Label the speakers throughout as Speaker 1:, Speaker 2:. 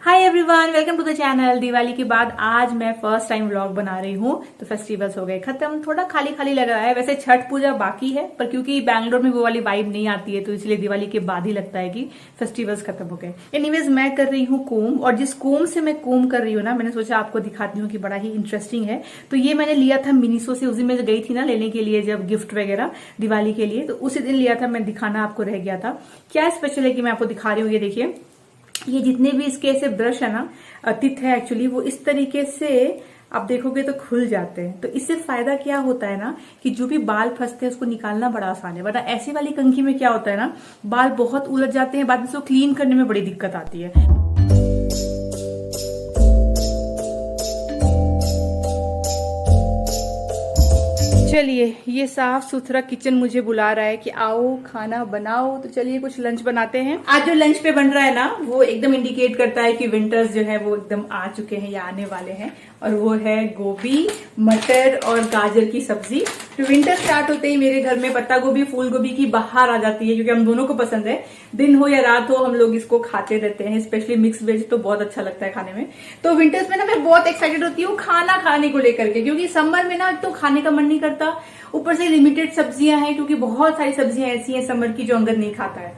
Speaker 1: Hi everyone, welcome to the channel. Diwali के बाद आज मैं फर्स्ट टाइम व्लॉग बना रही हूँ। तो फेस्टिवल्स हो गए खत्म, थोड़ा खाली खाली लग रहा है। वैसे छठ पूजा बाकी है, पर क्योंकि बैंगलोर में वो वाली वाइब नहीं आती है तो इसलिए दिवाली के बाद ही लगता है कि फेस्टिवल्स खत्म हो गए। एनीवेज, मैं कर रही हूँ कोम, और जिस कोम से मैं कोम कर रही हूँ ना, मैंने सोचा आपको दिखाती हूँ कि बड़ा ही इंटरेस्टिंग है। तो ये मैंने लिया था मिनीसो से, उस दिन मैं गई थी ना लेने के लिए, जब गिफ्ट वगैरह दिवाली के लिए, तो उसी दिन लिया था। मैं दिखाना आपको रह गया था। क्या स्पेशल है कि मैं आपको दिखा रही हूँ। ये देखिए, ये जितने भी इसके ऐसे ब्रश है ना, तित है एक्चुअली, वो इस तरीके से आप देखोगे तो खुल जाते हैं। तो इससे फायदा क्या होता है ना, कि जो भी बाल फंसते हैं उसको निकालना बड़ा आसान है। वरना ऐसी वाली कंघी में क्या होता है ना, बाल बहुत उलझ जाते हैं, बाद में उसको क्लीन करने में बड़ी दिक्कत आती है। चलिए, ये साफ सुथरा किचन मुझे बुला रहा है कि आओ खाना बनाओ। तो चलिए कुछ लंच बनाते हैं। आज जो लंच पे बन रहा है ना, वो एकदम इंडिकेट करता है कि विंटर्स जो है वो एकदम आ चुके हैं या आने वाले हैं। और वो है गोभी, मटर और गाजर की सब्जी। तो विंटर स्टार्ट होते ही मेरे घर में पत्ता गोभी, फूल गोभी की बहार आ जाती है, क्योंकि हम दोनों को पसंद है। दिन हो या रात हो, हम लोग इसको खाते रहते हैं। स्पेशली मिक्स वेज तो बहुत अच्छा लगता है खाने में। तो विंटर्स में ना मैं बहुत एक्साइटेड होती हूँ खाना खाने को लेकर के, क्योंकि समर में ना तो खाने का मन नहीं करता, ऊपर से लिमिटेड सब्जियां हैं, क्योंकि बहुत सारी सब्जियां ऐसी हैं समर की जो अंगद नहीं खाता है।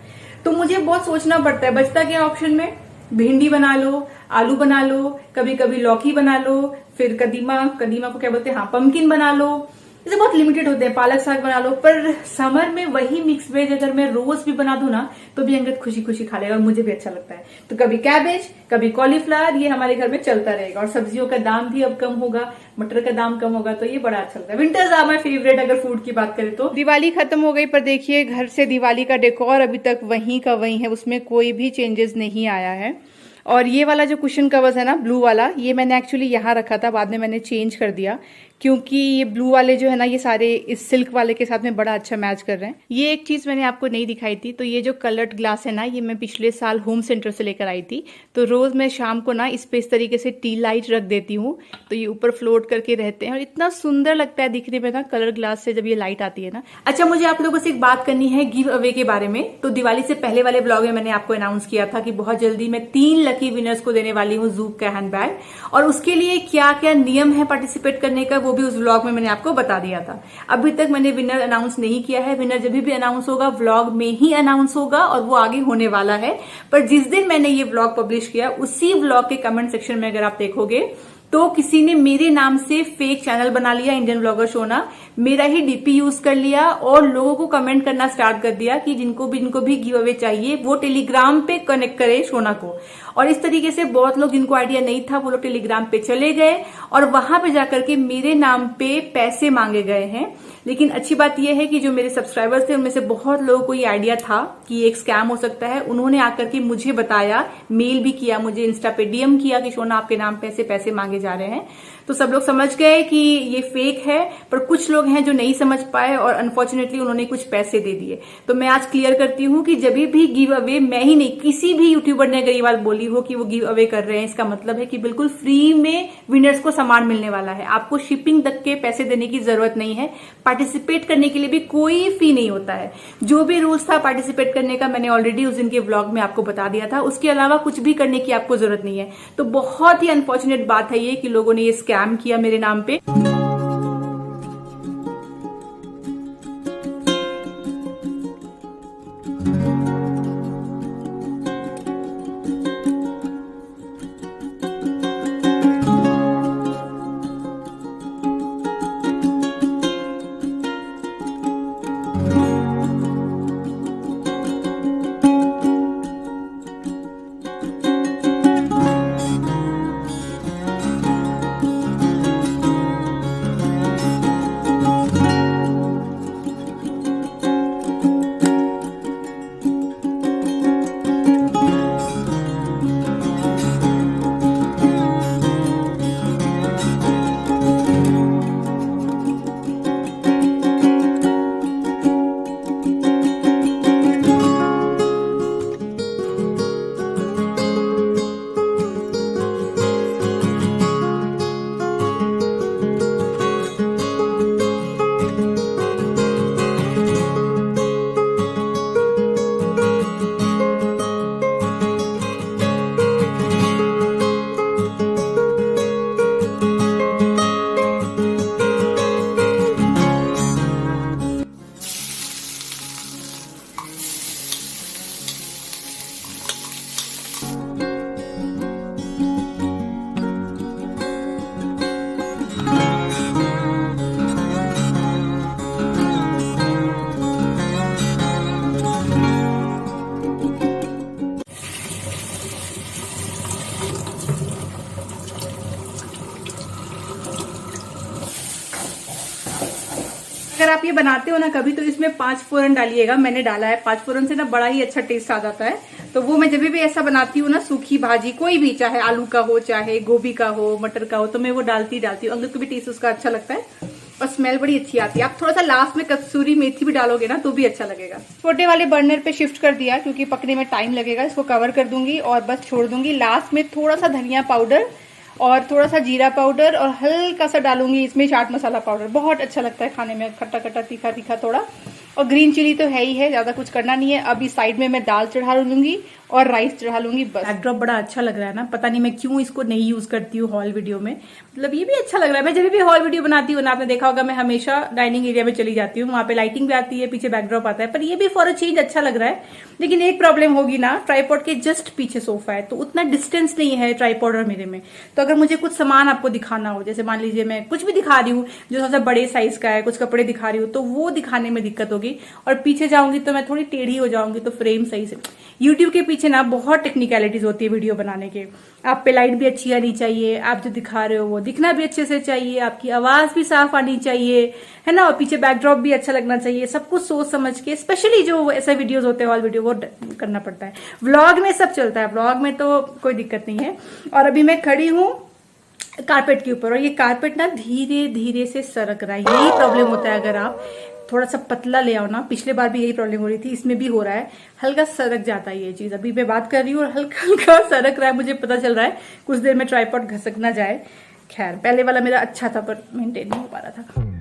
Speaker 1: तो मुझे बहुत सोचना पड़ता है, बचता क्या ऑप्शन में, भिंडी बना लो, आलू बना लो, कभी कभी लौकी बना लो, फिर कदीमा को क्या बोलते हैं, हाँ, पम्पकिन बना लो। इसे बहुत लिमिटेड होते हैं, पालक साग बना लो। पर समर में वही मिक्स वेज अगर मैं रोज भी बना दूं ना, तो भी अंगद खुशी खुशी खा लेगा और मुझे भी अच्छा लगता है। तो कभी कैबेज, कभी कॉलीफ्लावर, ये हमारे घर में चलता रहेगा। और सब्जियों का दाम भी अब कम होगा, मटर का दाम कम होगा, तो ये बड़ा अच्छा लगता है। विंटर्स आर माय फेवरेट अगर फूड की बात करें तो। दिवाली खत्म हो गई, पर देखिए घर से दिवाली का डेकोर अभी तक वहीं का वहीं है, उसमें कोई भी चेंजेस नहीं आया है। और ये वाला जो कुशन कवर्स है ना, ब्लू वाला, ये मैंने एक्चुअली यहाँ रखा था, बाद में मैंने चेंज कर दिया, क्योंकि ये ब्लू वाले जो है ना, ये सारे इस सिल्क वाले के साथ में बड़ा अच्छा मैच कर रहे हैं। ये एक चीज मैंने आपको नहीं दिखाई थी, तो ये जो कलर्ड ग्लास है ना, ये मैं पिछले साल होम सेंटर से लेकर आई थी। तो रोज मैं शाम को ना इस पे इस तरीके से टी लाइट रख देती हूँ, तो ये ऊपर फ्लोट करके रहते हैं और इतना सुंदर लगता है दिखने में ना, कलर ग्लास से जब ये लाइट आती है ना। अच्छा, मुझे आप लोगों से एक बात करनी है गिव अवे के बारे में। तो दिवाली से पहले वाले ब्लॉग में मैंने आपको अनाउंस किया था कि बहुत जल्दी मैं 3 लकी विनर्स को देने वाली हूँ जूक का हैंडबैग, और उसके लिए क्या क्या नियम है पार्टिसिपेट करने का, वो भी उस व्लॉग में मैंने आपको बता दिया था। अभी तक मैंने विनर अनाउंस नहीं किया है। विनर जब भी अनाउंस होगा व्लॉग में ही अनाउंस होगा, और वो आगे होने वाला है। पर जिस दिन मैंने ये व्लॉग पब्लिश किया, उसी व्लॉग के कमेंट सेक्शन में अगर आप देखोगे तो किसी ने मेरे नाम से फेक चैनल बना लिया, इंडियन ब्लॉगर शोना, मेरा ही डीपी यूज कर लिया और लोगों को कमेंट करना स्टार्ट कर दिया कि जिनको भी गिव अवे चाहिए वो टेलीग्राम पे कनेक्ट करे शोना को। और इस तरीके से बहुत लोग, जिनको आइडिया नहीं था, वो लोग टेलीग्राम पे चले गए और वहां पे जाकर के मेरे नाम पे पैसे मांगे गए हैं। लेकिन अच्छी बात यह है कि जो मेरे सब्सक्राइबर्स थे, उनमें से बहुत लोगों को ये आइडिया था कि एक स्कैम हो सकता है। उन्होंने आकर के मुझे बताया, मेल भी किया, मुझे इंस्टा पे डीएम किया कि शोना आपके नाम पे ऐसे पैसे मांगे जा रहे हैं। तो सब लोग समझ गए कि ये फेक है, पर कुछ लोग हैं जो नहीं समझ पाए और अनफॉर्चुनेटली उन्होंने कुछ पैसे दे दिए। तो मैं आज क्लियर करती हूँ कि जब भी गिव अवे, मैं ही नहीं, किसी भी यूट्यूबर ने अगर ये बात बोली हो कि वो गिव अवे कर रहे हैं, इसका मतलब है कि बिल्कुल फ्री में विनर्स को सामान मिलने वाला है। आपको शिपिंग तक के पैसे देने की जरूरत नहीं है। पार्टिसिपेट करने के लिए भी कोई फी नहीं होता है। जो भी रूल्स था पार्टिसिपेट करने का, मैंने ऑलरेडी उस दिन के व्लॉग में आपको बता दिया था। उसके अलावा कुछ भी करने की आपको जरूरत नहीं है। तो बहुत ही अनफॉर्चुनेट बात है ये कि लोगों ने ये स्कैम किया मेरे नाम पे। अगर आप ये बनाते हो ना कभी, तो इसमें 5 फोरन डालिएगा। मैंने डाला है 5 फोरन से ना बड़ा ही अच्छा टेस्ट आ जाता है। तो वो मैं जब भी ऐसा बनाती हूँ ना, सूखी भाजी कोई भी, चाहे आलू का हो, चाहे गोभी का हो, मटर का हो, तो मैं वो डालती हूँ। अगर को भी टेस्ट उसका अच्छा लगता है और स्मेल बड़ी अच्छी आती है। आप थोड़ा सा लास्ट में कसूरी मेथी भी डालोगे ना तो भी अच्छा लगेगा। छोटे वाले बर्नर पे शिफ्ट कर दिया क्योंकि पकने में टाइम लगेगा। इसको कवर कर दूंगी और बस छोड़ दूंगी। लास्ट में थोड़ा सा धनिया पाउडर और थोड़ा सा जीरा पाउडर और हल्का सा डालूंगी इसमें चाट मसाला पाउडर। बहुत अच्छा लगता है खाने में, खट्टा खट्टा तीखा तीखा थोड़ा। और ग्रीन चिली तो है ही है, ज्यादा कुछ करना नहीं है। अभी साइड में मैं दाल चढ़ा लूंगी और राइस चढ़ा लूंगी बस। बैकड्रॉप बड़ा अच्छा लग रहा है ना, पता नहीं मैं क्यों इसको नहीं यूज करती हूँ हॉल वीडियो में। मतलब ये भी अच्छा लग रहा है। मैं जब भी हॉल वीडियो बनाती हूँ ना, आपने देखा होगा मैं हमेशा डाइनिंग एरिया में चली जाती हूँ। वहां पे लाइटिंग भी आती है, पीछे बैकड्रॉप आता है। पर ये भी फॉर अ चेंज अच्छा लग रहा है। लेकिन एक प्रॉब्लम होगी ना, ट्राइपॉड के जस्ट पीछे सोफा है, तो उतना डिस्टेंस नहीं है ट्राइपॉड और मेरे में। तो अगर मुझे कुछ सामान आपको दिखाना हो, जैसे मान लीजिए मैं कुछ भी दिखा रही हूँ जो सबसे बड़े साइज का है, कुछ कपड़े दिखा रही हूँ, तो वो दिखाने में दिक्कत होगी। और पीछे जाऊंगी तो मैं थोड़ी टेढ़ी हो जाऊंगी, तो फ्रेम सही से। यूट्यूब के पीछे ना बहुत टेक्निकलिटीज होती है वीडियो बनाने के। आप पे लाइट भी अच्छी आनी चाहिए, आप जो दिखा रहे हो वो दिखना भी अच्छे से चाहिए, आपकी आवाज भी साफ आनी चाहिए, है ना, और पीछे बैकड्रॉप भी अच्छा लगना चाहिए। सब कुछ सोच समझ के, स्पेशली जो ऐसे वीडियोस होते हैं हॉल वीडियो, वो करना पड़ता है। व्लॉग में सब चलता है, व्लॉग में तो कोई दिक्कत नहीं है। और अभी मैं खड़ी हूँ कारपेट के ऊपर, और ये कारपेट ना धीरे धीरे से सरक रहा है। यही प्रॉब्लम होता है अगर आप थोड़ा सा पतला ले आओ ना। पिछले बार भी यही प्रॉब्लम हो रही थी, इसमें भी हो रहा है। हल्का सरक जाता है ये चीज। अभी मैं बात कर रही हूँ और हल्का हल्का सरक रहा है, मुझे पता चल रहा है। कुछ देर में ट्राइपॉड घसक ना जाए। खैर, पहले वाला मेरा अच्छा था पर मेंटेन नहीं हो पा रहा था।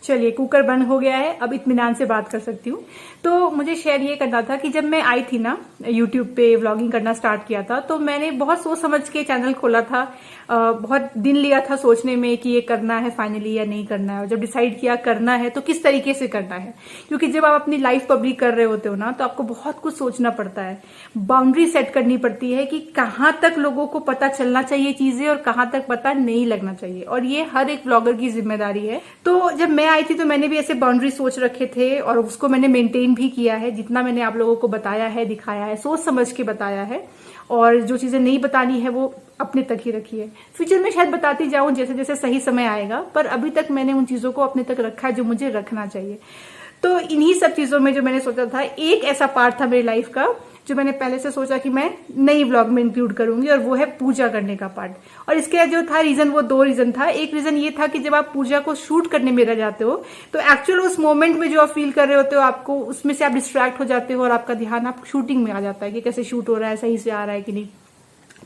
Speaker 1: चलिए, कुकर बंद हो गया है, अब इत्मीनान से बात कर सकती हूँ। तो मुझे शेयर ये करना था कि जब मैं आई थी ना, यूट्यूब पे व्लॉगिंग करना स्टार्ट किया था, तो मैंने बहुत सोच समझ के चैनल खोला था। बहुत दिन लिया था सोचने में कि ये करना है फाइनली या नहीं करना है। और जब डिसाइड किया करना है तो किस तरीके से करना है, क्योंकि जब आप अपनी लाइफ पब्लिक कर रहे होते हो ना, तो आपको बहुत कुछ सोचना पड़ता है। बाउंड्री सेट करनी पड़ती है कि कहाँ तक लोगों को पता चलना चाहिए चीजें और कहाँ तक पता नहीं लगना चाहिए। और ये हर एक ब्लॉगर की जिम्मेदारी है। तो जब मैं आई थी तो मैंने भी ऐसे बाउंड्री सोच रखे थे और उसको मैंने मेंटेन भी किया है। जितना मैंने आप लोगों को बताया है, दिखाया है, सोच समझ के बताया है। और जो चीजें नहीं बतानी है वो अपने तक ही रखी है। फ्यूचर में शायद बताती जाऊं जैसे जैसे सही समय आएगा, पर अभी तक मैंने उन चीजों को अपने तक रखा है जो मुझे रखना चाहिए। तो इन्हीं सब चीजों में जो मैंने सोचा था, एक ऐसा पार्ट था मेरी लाइफ का जो मैंने पहले से सोचा कि मैं नई व्लॉग में इंक्लूड करूंगी, और वो है पूजा करने का पार्ट। और इसके जो था रीजन, वो 2 रीजन था। एक रीजन ये था कि जब आप पूजा को शूट करने में रह जाते हो, तो एक्चुअल उस मोमेंट में जो आप फील कर रहे होते हो, आपको उसमें से आप डिस्ट्रैक्ट हो जाते हो और आपका ध्यान आप शूटिंग में आ जाता है कि कैसे शूट हो रहा है, सही से आ रहा है कि नहीं।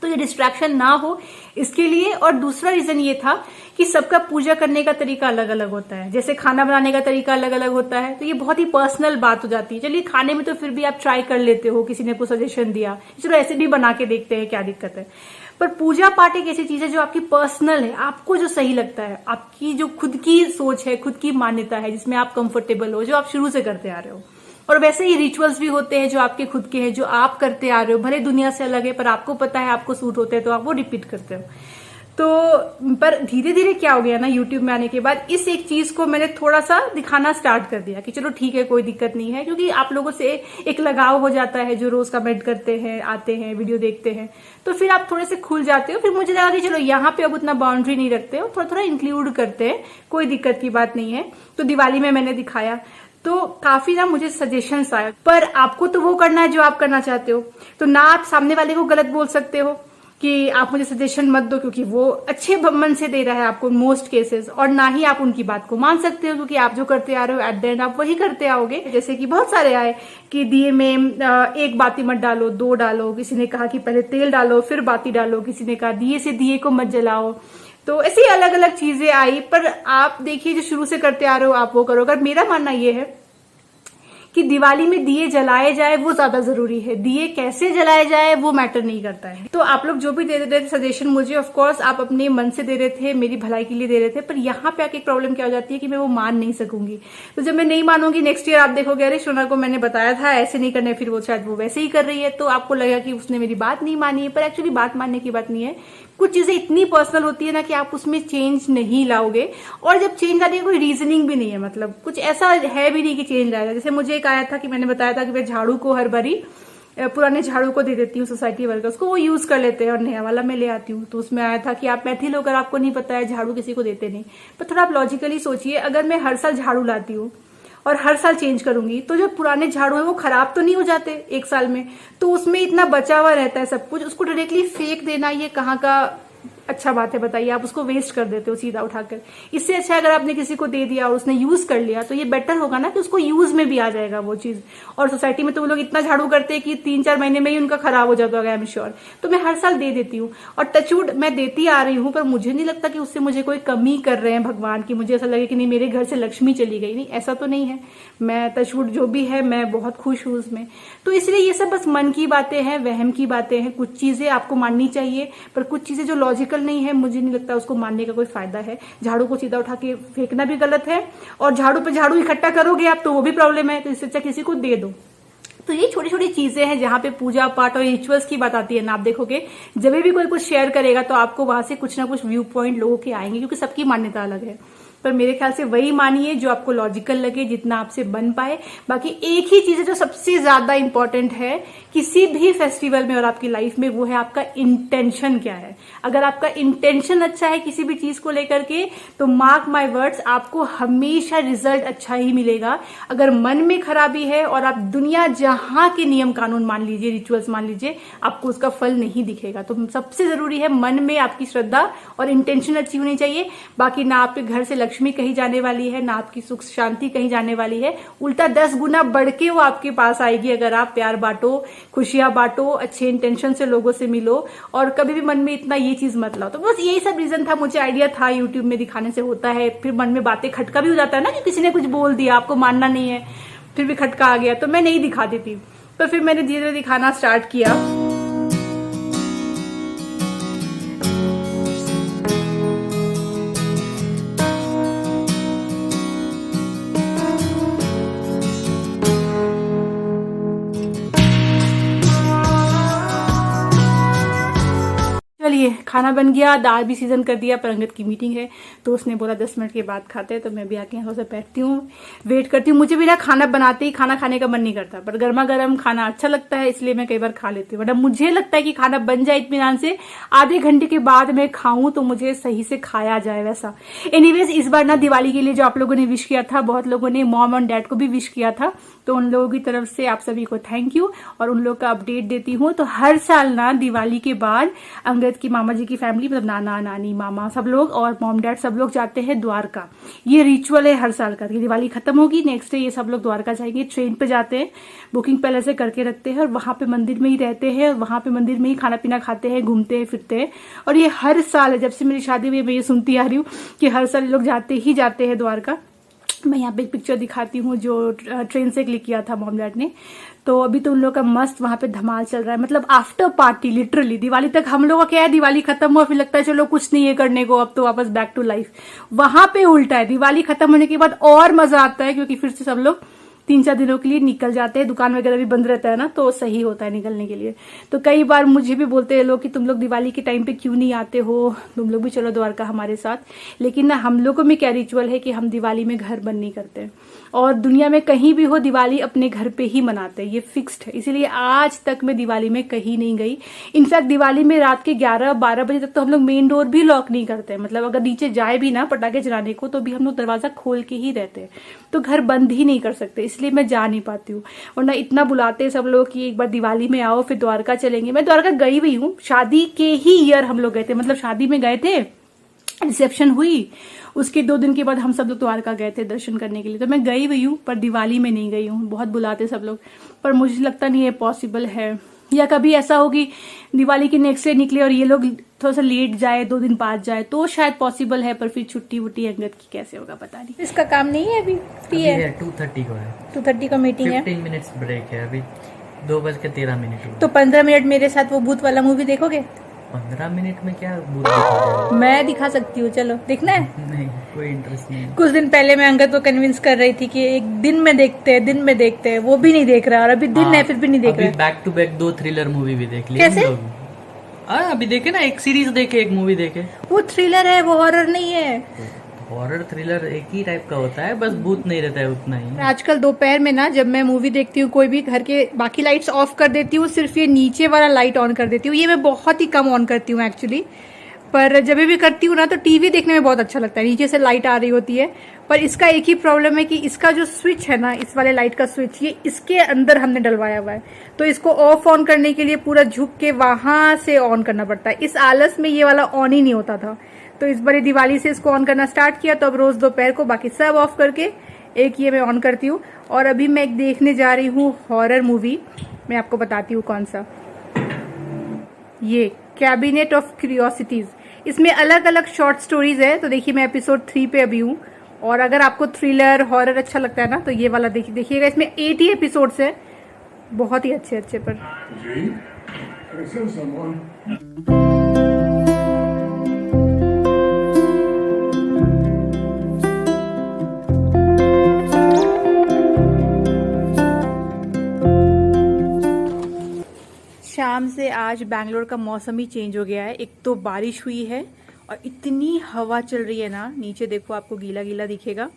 Speaker 1: तो ये डिस्ट्रैक्शन ना हो इसके लिए। और दूसरा रीजन ये था कि सबका पूजा करने का तरीका अलग अलग होता है। जैसे खाना बनाने का तरीका अलग अलग होता है, तो ये बहुत ही पर्सनल बात हो जाती है। चलिए, खाने में तो फिर भी आप ट्राई कर लेते हो, किसी ने कुछ सजेशन दिया, चलो ऐसे भी बना के देखते हैं, क्या दिक्कत है। पर पूजा पाठ एक ऐसी चीज है जो आपकी पर्सनल है, आपको जो सही लगता है, आपकी जो खुद की सोच है, खुद की मान्यता है, जिसमें आप कंफर्टेबल हो, जो आप शुरू से करते आ रहे हो। और वैसे ही रिचुअल्स भी होते हैं जो आपके खुद के हैं, जो आप करते आ रहे हो, भले दुनिया से अलग है, पर आपको पता है, आपको सूट होते हैं, तो आप वो रिपीट करते हो। तो पर धीरे धीरे क्या हो गया ना, यूट्यूब में आने के बाद इस एक चीज को मैंने थोड़ा सा दिखाना स्टार्ट कर दिया कि चलो ठीक है, कोई दिक्कत नहीं है, क्योंकि आप लोगों से एक लगाव हो जाता है, जो रोज कमेंट करते हैं, आते हैं, वीडियो देखते हैं, तो फिर आप थोड़े से खुल जाते हो। फिर मुझे लगा कि चलो यहाँ पे अब उतना बाउंड्री नहीं रखते हो, थोड़ा थोड़ा इंक्लूड करते हैं, कोई दिक्कत की बात नहीं है। तो दिवाली में मैंने दिखाया, तो काफी ना मुझे सजेशंस आए। पर आपको तो वो करना है जो आप करना चाहते हो, तो ना आप सामने वाले को गलत बोल सकते हो कि आप मुझे सजेशन मत दो, क्योंकि वो अच्छे मन से दे रहा है आपको मोस्ट केसेस, और ना ही आप उनकी बात को मान सकते हो, क्योंकि आप जो करते आ रहे हो एट द एंड आप वही करते आओगे। जैसे कि बहुत सारे आए कि दिए में 1 बाती मत डालो, 2 डालो, किसी ने कहा कि पहले तेल डालो फिर बाती डालो, किसी ने कहा दिए से दिए को मत जलाओ। तो ऐसी अलग अलग चीजें आई। पर आप देखिए, जो शुरू से करते आ रहे हो आप वो करो। अगर मेरा मानना ये है कि दिवाली में दिए जलाए जाए वो ज्यादा जरूरी है, दिए कैसे जलाए जाए वो मैटर नहीं करता है। तो आप लोग जो भी दे रहे थे सजेशन मुझे, ऑफ कोर्स आप अपने मन से दे रहे थे, मेरी भलाई के लिए दे रहे थे, पर यहाँ पे आके एक प्रॉब्लम क्या हो जाती है कि मैं वो मान नहीं सकूंगी। तो जब मैं नहीं मानूंगी नेक्स्ट ईयर आप देखोगे अरे शोना को मैंने बताया था ऐसे नहीं करने, फिर वो शायद वो वैसे ही कर रही है, तो आपको लगेगा कि उसने मेरी बात नहीं मानी है। पर एक्चुअली बात मानने की बात नहीं है, कुछ चीजें इतनी पर्सनल होती है ना कि आप उसमें चेंज नहीं लाओगे, और जब चेंज आती है कोई रीजनिंग भी नहीं है, मतलब कुछ ऐसा है भी नहीं कि चेंज आएगा। जैसे मुझे एक आया था कि मैंने बताया था कि मैं झाड़ू को हर बारी पुराने झाड़ू को दे देती हूँ सोसाइटी वर्कर्स को, वो यूज कर लेते हैं और नया वाला मैं ले आती हूँ। तो उसमें आया था कि आप मैथिल होकर आपको नहीं पता है झाड़ू किसी को देते नहीं। पर थोड़ा आप लॉजिकली सोचिए, अगर मैं हर साल झाड़ू लाती हूँ और हर साल चेंज करूंगी तो जो पुराने झाड़ू है वो खराब तो नहीं हो जाते एक साल में, तो उसमें इतना बचा हुआ रहता है सब कुछ, उसको डायरेक्टली फेंक देना ये कहाँ का अच्छा बात है बताइए। आप उसको वेस्ट कर देते हो सीधा उठाकर। इससे अच्छा अगर आपने किसी को दे दिया और उसने यूज कर लिया तो ये बेटर होगा ना कि उसको यूज में भी आ जाएगा वो चीज। और सोसाइटी में तो वो लोग इतना झाड़ू करते हैं कि 3-4 महीने में ही उनका खराब हो जाता होगा, आई एम श्योर। तो मैं हर साल दे देती हूँ और टचवुड मैं देती आ रही हूँ, पर मुझे नहीं लगता कि उससे मुझे कोई कमी कर रहे हैं भगवान की, मुझे ऐसा लगे कि नहीं मेरे घर से लक्ष्मी चली गई, नहीं ऐसा तो नहीं है। मैं टचवुड जो भी है मैं बहुत खुश हूँ उसमें। तो इसलिए ये सब बस मन की बातें हैं, वहम की बातें हैं। कुछ चीजें आपको माननी चाहिए, पर कुछ चीजें जो लॉजिकल नहीं है मुझे नहीं लगता उसको मानने का कोई फायदा है। झाड़ू को सीधा उठा के फेंकना भी गलत है, और झाड़ू पे झाड़ू इकट्ठा करोगे आप तो वो भी प्रॉब्लम है, तो इससे अच्छा किसी को दे दो। तो ये छोटी छोटी चीजें हैं जहां पे पूजा पाठ और रिचुअल्स की बात आती है ना, आप देखोगे जब भी कोई कुछ शेयर करेगा तो आपको वहां से कुछ ना कुछ व्यू पॉइंट लोगों के आएंगे, क्योंकि सबकी मान्यता अलग है। पर मेरे ख्याल से वही मानिए जो आपको लॉजिकल लगे, जितना आपसे बन पाए। बाकी एक ही चीज है जो सबसे ज्यादा इंपॉर्टेंट है किसी भी फेस्टिवल में और आपकी लाइफ में, वो है आपका इंटेंशन क्या है। अगर आपका इंटेंशन अच्छा है किसी भी चीज को लेकर के, तो मार्क माय वर्ड्स आपको हमेशा रिजल्ट अच्छा ही मिलेगा। अगर मन में खराबी है और आप दुनिया जहां के नियम कानून मान लीजिए, रिचुअल्स मान लीजिए, आपको उसका फल नहीं दिखेगा। तो सबसे जरूरी है मन में आपकी श्रद्धा और इंटेंशन अच्छी होनी चाहिए। बाकी ना आपके घर से लक्ष्मी कहीं जाने वाली है, ना आपकी सुख शांति कहीं जाने वाली है, उल्टा 10 गुना बढ़ के वो आपके पास आएगी अगर आप प्यार बांटो, खुशियां बांटो, अच्छे इंटेंशन से लोगों से मिलो, और कभी भी मन में इतना ये चीज मत लाओ। तो बस यही सब रीजन था, मुझे आइडिया था यूट्यूब में दिखाने से होता है, फिर मन में बातें खटका भी हो जाता है ना कि किसी ने कुछ बोल दिया, आपको मानना नहीं है, फिर भी खटका आ गया, तो मैं नहीं दिखाती थी। तो फिर मैंने धीरे धीरे दिखाना स्टार्ट किया। चलिए खाना बन गया, दाल भी सीजन कर दिया, पर अंगद की मीटिंग है तो उसने बोला 10 मिनट के बाद खाते हैं, तो मैं भी आके यहाँ से बैठती हूँ, वेट करती हूँ। मुझे भी ना खाना बनाते ही खाना खाने का मन नहीं करता, पर गर्मा गर्म खाना अच्छा लगता है, इसलिए मैं कई बार खा लेती हूँ। मतलब मुझे लगता है कि खाना बन जाए इत्मीनान से, आधे घंटे के बाद मैं खाऊं तो मुझे सही से खाया जाए वैसा। एनीवेज इस बार ना दिवाली के लिए जो आप लोगों ने विश किया था, बहुत लोगों ने मॉम और डैड को भी विश किया था, तो उन लोगों की तरफ से आप सभी को थैंक यू, और उन लोग का अपडेट देती हूँ। तो हर साल ना दिवाली के बाद अंगद की मामा जी की फैमिली, मतलब नाना नानी मामा सब लोग और मॉम डैड सब लोग जाते हैं द्वारका। ये रिचुअल है हर साल का, दिवाली खत्म होगी नेक्स्ट डे ये सब लोग द्वारका जाएंगे, ट्रेन पे जाते हैं, बुकिंग पहले से करके रखते हैं, और वहां पे मंदिर में ही रहते हैं, और वहां पे मंदिर में ही खाना पीना खाते हैं, घूमते हैं फिरते हैं। और ये हर साल है, जब से मेरी शादी हुई मैं ये सुनती आ रही हूँ कि हर साल लोग जाते ही जाते हैं द्वारका। मैं यहाँ पे एक पिक्चर दिखाती हूँ जो ट्रेन से क्लिक किया था मॉम डैड ने। तो अभी तो उन लोग का मस्त वहां पे धमाल चल रहा है, मतलब आफ्टर पार्टी लिटरली। दिवाली तक हम लोग का क्या है, दिवाली खत्म हुआ फिर लगता है चलो कुछ नहीं है करने को, अब तो वापस बैक टू लाइफ। वहां पे उल्टा है, दिवाली खत्म होने के बाद और मजा आता है, क्योंकि फिर से सब लोग 3-4 दिनों के लिए निकल जाते हैं, दुकान वगैरह भी बंद रहता है ना, तो सही होता है निकलने के लिए। तो कई बार मुझे भी बोलते हैं लोग कि तुम लोग दिवाली के टाइम पे क्यों नहीं आते हो, तुम लोग भी चलो द्वारका हमारे साथ। लेकिन ना हम लोगों में क्या रिचुअल है कि हम दिवाली में घर बंद नहीं करते, और दुनिया में कहीं भी हो दिवाली अपने घर पे ही मनाते हैं, ये फिक्स्ड है। इसीलिए आज तक मैं दिवाली में कहीं नहीं गई। इनफैक्ट दिवाली में रात के 11-12 बजे तक तो हम लोग मेन डोर भी लॉक नहीं करते, मतलब अगर नीचे जाए भी ना पटाखे जलाने को तो भी हम लोग दरवाजा खोल के ही रहते हैं, तो घर बंद ही नहीं कर सकते, इसलिए मैं जा नहीं पाती हूँ। वरना इतना बुलाते हैं सब लोग कि एक बार दिवाली में आओ फिर द्वारका चलेंगे। मैं द्वारका गई हुई हूँ, शादी के ही ईयर हम लोग गए थे, मतलब शादी में गए थे, रिसेप्शन हुई, उसके 2 दिन के बाद हम सब लोग द्वारका गए थे दर्शन करने के लिए। तो मैं गई हुई हूँ, पर दिवाली में नहीं गई हूँ। बहुत बुलाते सब लोग, पर मुझे लगता नहीं है पॉसिबल है, या कभी ऐसा हो कि दिवाली के नेक्स्ट डे निकले और ये लोग थोड़ा सा लेट जाए, 2 दिन बाद जाए तो शायद पॉसिबल है, पर फिर छुट्टी वुट्टी अंगद की कैसे होगा पता नहीं। इसका काम नहीं है अभी, फ्री है।
Speaker 2: 2:30 को है,
Speaker 1: 2:30 का मीटिंग है।
Speaker 2: 15 मिनट्स ब्रेक है अभी, 2:13
Speaker 1: तो 15 मिनट मेरे साथ वो भूत वाला मूवी देखोगे?
Speaker 2: 15 मिनट में क्या भूत दिखा
Speaker 1: मैं दिखा सकती हूँ, चलो देखना है।
Speaker 2: नहीं, कोई इंटरेस्ट नहीं है।
Speaker 1: कुछ दिन पहले मैं अंगद को कन्विंस कर रही थी कि एक दिन में देखते हैं, दिन में देखते हैं, वो भी नहीं देख रहा, और अभी दिन है फिर भी नहीं देख रहा।
Speaker 2: Back to back 2 thriller movie भी देख लिया
Speaker 1: कैसे?
Speaker 2: अभी देखे ना, एक सीरीज देखे, एक मूवी देखे।
Speaker 1: वो थ्रिलर है, वो हॉरर नहीं है।
Speaker 2: हॉरर थ्रिलर एक ही टाइप का होता है, बस भूत नहीं रहता है उतना ही।
Speaker 1: आजकल दोपहर में ना जब मैं मूवी देखती हूँ, कोई भी घर के बाकी लाइट्स ऑफ कर देती हूँ, सिर्फ ये नीचे वाला लाइट ऑन कर देती हूँ। ये मैं बहुत ही कम ऑन करती हूँ एक्चुअली, पर जब भी करती हूँ ना तो टीवी देखने में बहुत अच्छा लगता है, नीचे से लाइट आ रही होती है। पर इसका एक ही प्रॉब्लम है कि इसका जो स्विच है ना, इस वाले लाइट का स्विच, ये इसके अंदर हमने डलवाया हुआ है, तो इसको ऑफ ऑन करने के लिए पूरा झुक के वहां से ऑन करना पड़ता है। इस आलस में ये वाला ऑन ही नहीं होता था, तो इस बारी दिवाली से इसको ऑन करना स्टार्ट किया, तो अब रोज दोपहर को बाकी सब ऑफ करके एक ये मैं ऑन करती हूँ। और अभी मैं एक देखने जा रही हूँ हॉरर मूवी, मैं आपको बताती हूँ कौन सा, ये कैबिनेट ऑफ क्यूरियोसिटीज। इसमें अलग अलग शॉर्ट स्टोरीज है, तो देखिए मैं एपिसोड 3 पे अभी हूँ। और अगर आपको थ्रिलर हॉरर अच्छा लगता है ना, तो ये वाला देखिएगा। इसमें 80 एपिसोड्स है, बहुत ही अच्छे अच्छे। पर शाम से आज बैंगलोर का मौसम ही चेंज हो गया है। एक तो बारिश हुई है और इतनी हवा चल रही है ना, नीचे देखो आपको गीला गीला दिखेगा।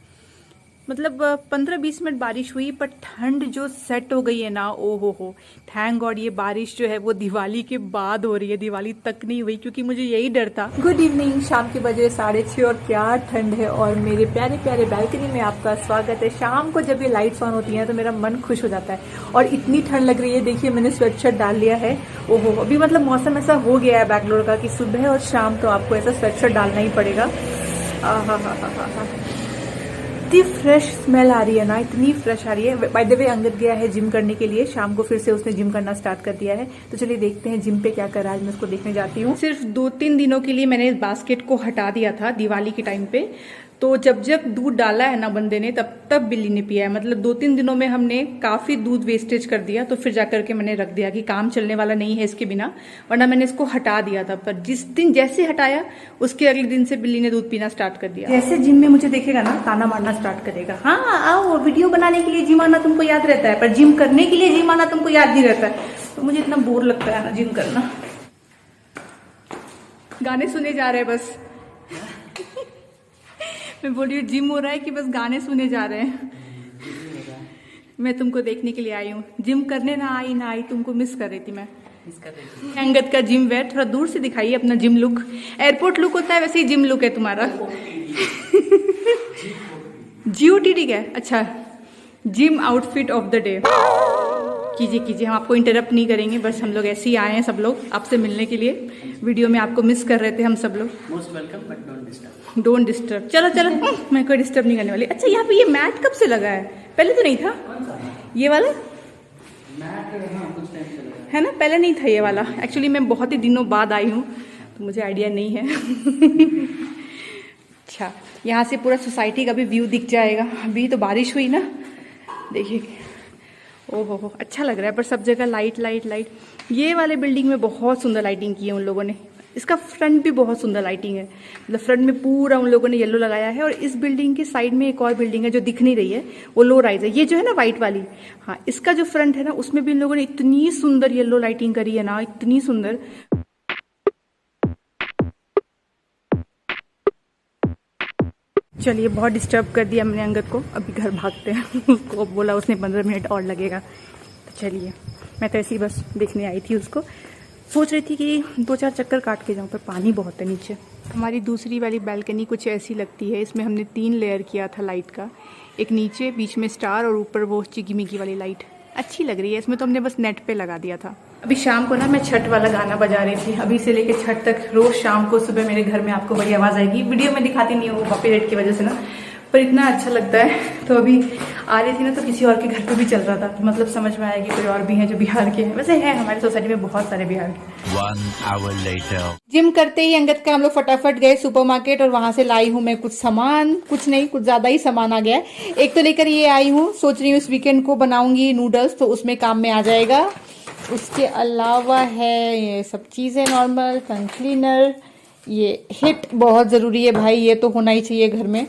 Speaker 1: मतलब 15-20 मिनट बारिश हुई, पर ठंड जो सेट हो गई है ना, ओ हो, थैंक गॉड ये बारिश जो है वो दिवाली के बाद हो रही है, दिवाली तक नहीं हुई, क्योंकि मुझे यही डर था। गुड इवनिंग, शाम के बजे 6:30 और क्या ठंड है, और मेरे प्यारे प्यारे बालकनी में आपका स्वागत है। शाम को जब ये लाइट्स ऑन होती हैं तो मेरा मन खुश हो जाता है, और इतनी ठंड लग रही है। देखिए मैंने स्वेटशर्ट डाल लिया है। ओहो, अभी मतलब मौसम ऐसा हो गया है बैंगलोर का कि सुबह और शाम तो आपको ऐसा स्वेटशर्ट डालना ही पड़ेगा। इतनी फ्रेश स्मेल आ रही है ना, इतनी फ्रेश आ रही है। बाय द वे अंगद गया है जिम करने के लिए, शाम को फिर से उसने जिम करना स्टार्ट कर दिया है। तो चलिए देखते हैं जिम पे क्या कर रहा है, आज मैं उसको देखने जाती हूँ। सिर्फ 2-3 दिनों के लिए मैंने इस बास्केट को हटा दिया था दिवाली के टाइम पे, तो जब जब दूध डाला है ना बंदे ने, तब तब बिल्ली ने पिया है। मतलब 2-3 दिनों में हमने काफी दूध वेस्टेज कर दिया, तो फिर जाकर के मैंने रख दिया कि काम चलने वाला नहीं है इसके बिना, वरना मैंने इसको हटा दिया था। पर जिस दिन जैसे हटाया, उसके अगले दिन से बिल्ली ने दूध पीना स्टार्ट कर दिया। जैसे जिम में मुझे देखेगा ना, ताना मारना स्टार्ट करेगा। हाँ आओ, वीडियो बनाने के लिए जिम आना तुमको याद रहता है, पर जिम करने के लिए जिम आना तुमको याद नहीं रहता है। तो मुझे इतना बोर लगता है ना जिम करना। गाने सुने जा रहे हैं बस। मैं बोल रही हूँ जिम हो रहा है कि बस गाने सुने जा रहे हैं। मैं तुमको देखने के लिए आई हूँ, जिम करने ना आई, तुमको मिस कर रही थी मैं। अंगद का जिम वेयर, थोड़ा दूर से दिखाइए अपना जिम लुक। एयरपोर्ट लुक होता है, वैसे ही जिम लुक है तुम्हारा। GOTD क्या है? अच्छा, gym outfit of the day. कीजिए, हम आपको इंटरप्ट नहीं करेंगे, बस हम लोग ऐसे ही आए हैं सब लोग आपसे मिलने के लिए। वीडियो में आपको मिस कर रहे थे हम सब लोग।
Speaker 2: Most welcome but
Speaker 1: don't disturb. चलो मैं कोई डिस्टर्ब नहीं करने वाली। अच्छा, यहाँ पे ये मैट कब से लगा है? पहले तो नहीं था ये वाला
Speaker 2: मैट? कुछ टाइम से लगा
Speaker 1: है ना, पहले नहीं था ये वाला। एक्चुअली मैं बहुत ही दिनों बाद आई हूँ, तो मुझे आइडिया नहीं है। अच्छा, यहाँ से पूरा सोसाइटी का भी व्यू दिख जाएगा। अभी तो बारिश हुई ना, देखिए। ओहो, अच्छा लग रहा है, पर सब जगह लाइट। ये वाले बिल्डिंग में बहुत सुंदर लाइटिंग की है उन लोगों ने। इसका फ्रंट भी बहुत सुंदर लाइटिंग है, मतलब फ्रंट में पूरा उन लोगों ने येलो लगाया है। और इस बिल्डिंग के साइड में एक और बिल्डिंग है जो दिख नहीं रही है, वो लो राइज है। ये जो है ना व्हाइट वाली, हाँ, इसका जो फ्रंट है ना, उसमें भी इन लोगों ने इतनी सुंदर येलो लाइटिंग करी है ना, इतनी सुंदर। चलिए, बहुत डिस्टर्ब कर दिया मैंने अंगद को, अभी घर भागते हैं। उसको बोला उसने 15 मिनट और लगेगा, तो चलिए। मैं तो ऐसे ही बस देखने आई थी उसको, सोच रही थी कि 2-4 चक्कर काट के जाऊँ, पर पानी बहुत है नीचे। हमारी दूसरी वाली बालकनी कुछ ऐसी लगती है। इसमें हमने 3 लेयर किया था लाइट का, एक नीचे, बीच में स्टार और ऊपर वो चिकी-मिकी वाली लाइट। अच्छी लग रही है। इसमें तो हमने बस नेट पे लगा दिया था। अभी शाम को ना मैं छठ वाला गाना बजा रही थी, अभी से लेके छठ तक। रोज शाम को सुबह मेरे घर में आपको बड़ी आवाज आएगी। वीडियो में दिखाती नहीं हूँ कॉपीराइट की वजह से ना, पर इतना अच्छा लगता है। तो अभी आ रही थी ना तो किसी और के घर पे भी चल रहा था, तो मतलब समझ में आया कि कोई और भी है जो बिहार के हैं। वैसे है हमारी सोसाइटी में बहुत सारे बिहार के।
Speaker 3: 1 hour later.
Speaker 1: जिम करते ही अंगद का हम लोग फटाफट गए सुपरमार्केट और वहां से लाई हूँ मैं कुछ सामान, कुछ नहीं कुछ ज्यादा ही सामान आ गया है। एक तो लेकर ये आई हूँ, सोच रही हूँ इस वीकेंड को बनाऊंगी नूडल्स, तो उसमें काम में आ जाएगा। उसके अलावा है ये सब चीजें नॉर्मल, टंग क्लीनर, ये हिट बहुत जरूरी है भाई, ये तो होना ही चाहिए घर में।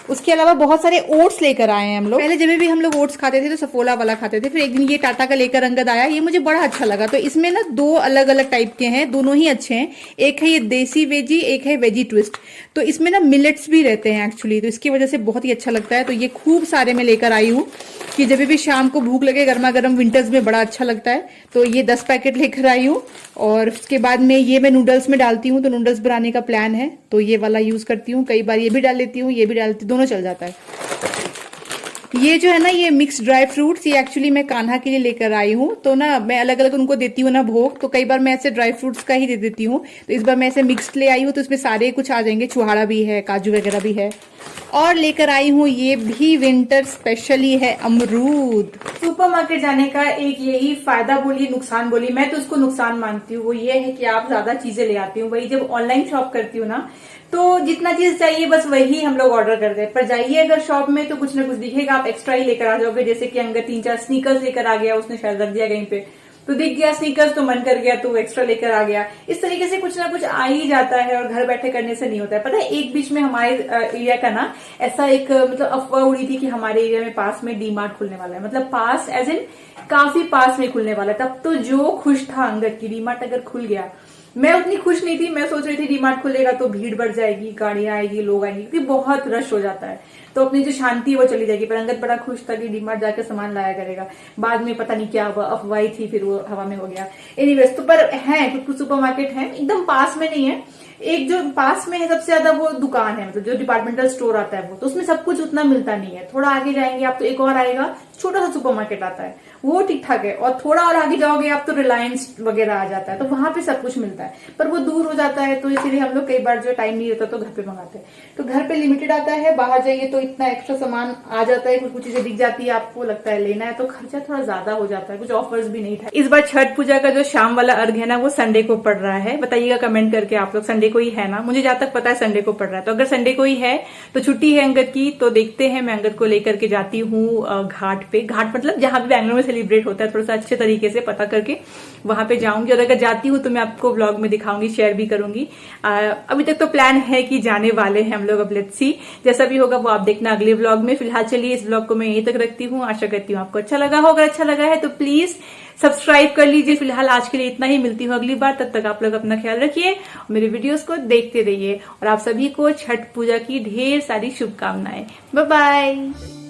Speaker 1: उसके अलावा बहुत सारे ओट्स लेकर आए हैं हम लोग। पहले जब भी हम लोग ओट्स खाते थे तो सफोला वाला खाते थे, फिर एक दिन ये टाटा का लेकर अंगद आया, ये मुझे बड़ा अच्छा लगा। तो इसमें ना 2 अलग अलग टाइप के हैं, दोनों ही अच्छे हैं। एक है ये देसी वेजी, एक है वेजी ट्विस्ट। तो इसमें ना मिलेट्स भी रहते हैं एक्चुअली, तो इसकी वजह से बहुत ही अच्छा लगता है। तो ये खूब सारे मैं लेकर आई हूँ कि जब भी शाम को भूख लगे, गर्मा गर्म विंटर्स में बड़ा अच्छा लगता है। तो ये 10 पैकेट लेकर आई हूँ और उसके बाद में ये मैं नूडल्स में डालती हूँ, तो नूडल्स बनाने का प्लान है तो ये वाला यूज करती हूँ। कई बार ये भी डाल लेती हूँ, ये भी डाल लेती हूँ, दोनों चल जाता है। ये जो है ना ये मिक्स ड्राई फ्रूट्स, ये एक्चुअली मैं कान्हा के लिए लेकर आई हूँ। तो ना मैं अलग अलग उनको देती हूँ ना भोग, तो कई बार मैं ऐसे ड्राई फ्रूट्स का ही दे देती हूँ। तो इस बार मैं ऐसे मिक्स्ड ले आई हूँ, तो इसमें सारे कुछ आ जाएंगे, छुहाड़ा भी है, काजू वगैरह भी है। और लेकर आई हूँ ये भी विंटर स्पेशली है अमरूद। सुपरमार्केट जाने का एक यही फायदा बोलिए नुकसान बोलिए, मैं तो उसको नुकसान मानती हूँ, वो ये है कि आप ज्यादा चीजें ले आती हूँ। वही जब ऑनलाइन शॉप करती हूँ ना तो जितना चीज चाहिए बस वही हम लोग ऑर्डर करते हैं, पर जाइए अगर शॉप में तो कुछ ना कुछ दिखेगा, आप एक्स्ट्रा ही लेकर आ जाओगे। जैसे कि अंगद 3-4 स्नीकर्स लेकर आ गया, उसने शायद रख दिया कहीं पे, तो दिख गया स्नीकर्स तो मन कर गया तो एक्स्ट्रा लेकर आ गया। इस तरीके से कुछ ना कुछ आ ही जाता है और घर बैठे करने से नहीं होता है। पता है एक बीच में हमारे एरिया का ना ऐसा एक मतलब अफवाह उड़ी थी कि हमारे एरिया में पास में डी मार्ट खुलने वाला है, मतलब पास एज इन काफी पास में खुलने वाला है। तब तो जो खुश था अंगद की डी मार्ट अगर खुल गया, मैं उतनी खुश नहीं थी। मैं सोच रही थी डीमार्ट खुलेगा तो भीड़ बढ़ जाएगी, गाड़ियां आएगी, लोग आएंगे, क्योंकि बहुत रश हो जाता है, तो अपनी जो शांति है वो चली जाएगी। पर अंगद बड़ा खुश था कि डीमार्ट जाकर सामान लाया करेगा। बाद में पता नहीं क्या हुआ, अफवाही थी, फिर वो हवा में हो गया। एनीवेज तो पर है कुछ सुपरमार्केट है, एकदम पास में नहीं है। एक जो पास में है सबसे ज्यादा वो दुकान है, मतलब जो डिपार्टमेंटल स्टोर आता है वो, तो उसमें सब कुछ उतना मिलता नहीं है। थोड़ा आगे जाएंगे आप तो एक और आएगा, छोटा सा सुपरमार्केट आता है, वो ठीक ठाक है। और थोड़ा और आगे जाओगे आप तो रिलायंस वगैरह आ जाता है, तो वहां पे सब कुछ मिलता है, पर वो दूर हो जाता है। तो इसीलिए हम लोग कई बार जो टाइम नहीं रहता तो घर पे मंगाते हैं। तो घर पे लिमिटेड आता है, बाहर जाइए तो इतना एक्स्ट्रा सामान आ जाता है, कुछ चीजें दिख जाती है, आपको लगता है लेना है तो खर्चा थोड़ा ज्यादा हो जाता है। कुछ ऑफर्स भी नहीं था। इस बार छठ पूजा का जो शाम वाला अर्घ है ना वो संडे को पड़ रहा है। बताइएगा कमेंट करके आप लोग, संडे को ही है ना? मुझे जहां तक पता है संडे को पड़ रहा है। तो अगर संडे को ही है तो छुट्टी है अंगद की, तो देखते हैं। मैं अंगद को लेकर के जाती हूँ घाट पे, घाट मतलब जहां भी बैंगलोर में सेलिब्रेट होता है, थोड़ा सा अच्छे तरीके से पता करके वहां पे जाऊंगी। और अगर जाती हूँ तो मैं आपको व्लॉग में दिखाऊंगी, शेयर भी करूंगी। अभी तक तो प्लान है कि जाने वाले हैं हम लोग, अब लेट्स सी, जैसा भी होगा वो आप देखना अगले व्लॉग में। फिलहाल चलिए इस व्लॉग को मैं यहीं तक रखती हूँ। आशा करती हूँ आपको अच्छा लगा हो। अगर अच्छा लगा है तो प्लीज सब्सक्राइब कर लीजिए। फिलहाल आज के लिए इतना ही, मिलती हूँ अगली बार। तब तक आप लोग अपना ख्याल रखिए, मेरे वीडियोस को देखते रहिए और आप सभी को छठ पूजा की ढेर सारी शुभकामनाएं। Bye bye.